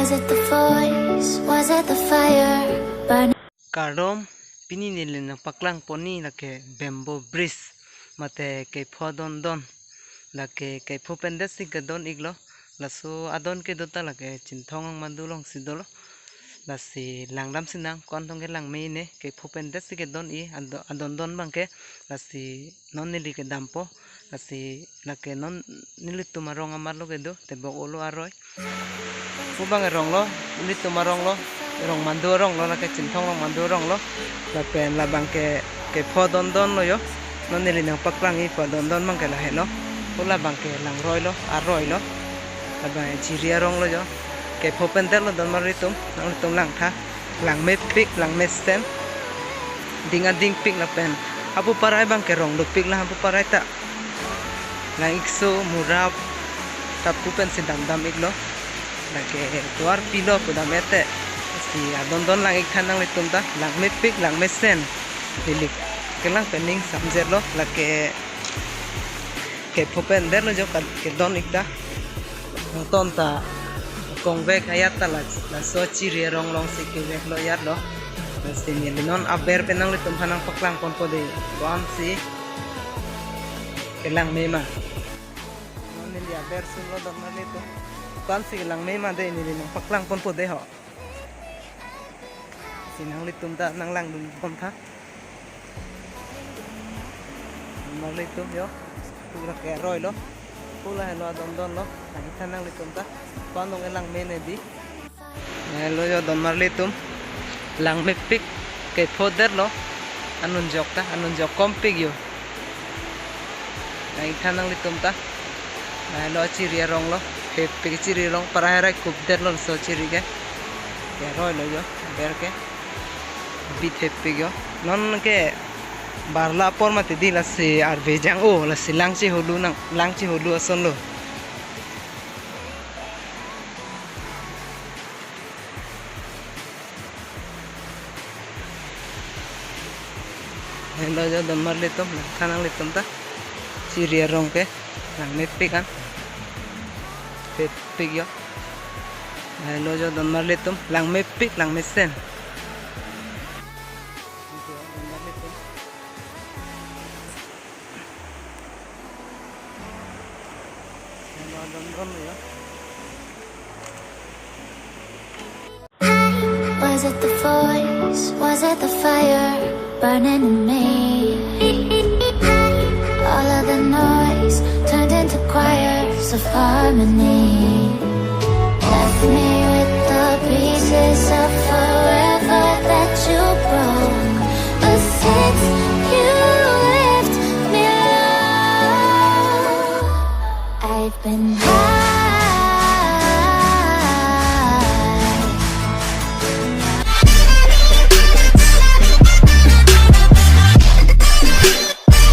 Was it the voice? Was it the fire burning? Karom pini nilin ng paklang poni na ke bamboo bridge mate ke phodon don la ke phopendes si ke don iglo la so adon ke dota la ke chinthong ang mandulong sidolo la si langdam sinang kontong ke lang me ne ke phopendes si ke don I adon don bang ke la si non nili ke dampo la si la ke non nili tumarong amar lo ke do te bok ulo aroy ubang rong lo nili tumarong lo rong mandu rong lo la ke chinthong rong mandu rong lo la pen la bang ke phodon don lo yo non nili nang paklang I phodon don bang ke la he lo ula bang ke lang roy lo aroy lo la bang chiria rong lo yo ke phopendel lo don maritum nang litum lang tha lang me pik lang me stem ding pik la pen apu parai bang ke rong lo pik la apu parai ta lang ikso murap tapu pen sidam dam iglo la ke tuar pilo pudam ete si adon don lang ik thanang litum ta lang me pik lang me sen dilik ke lang pening samjer lo la ke phopendel lo jo ke don ikta ton ta kong vek ayat ta la so chiri rong long si ke vek lo yat lo si ni non aber penang litum hanang paklang kon pode wan si ke lang mema non ni aber sun lo don na litum kan si lang mema de ni nang paklang kon pode ho sinang litum ta nang lang dum kon tha nang litum yo pura ke roy lo pula lo don lo nang thanang litum ta pandong elang mene di lo yo don mar litum lang me pik ke foder lo anun jok kompig yo nang thanang litum ta lo chiri rong lo ke pik chiri rong para hera kup der lo so chiri ke roy lo yo ber ke bit pik yo non ke barla por mate di la si ar vejang o la si langchi hulu ason lo hello jo don mar litum thanang litum ta chiria rong ke lang me pikan pik yo hello jo don mar litum lang me pik lang me sen Was it the voice? Was it the fire burning in me? All of the noise turned into choirs of harmony. Left me with the pieces of forever that you broke. But since you left me alone, I've been high.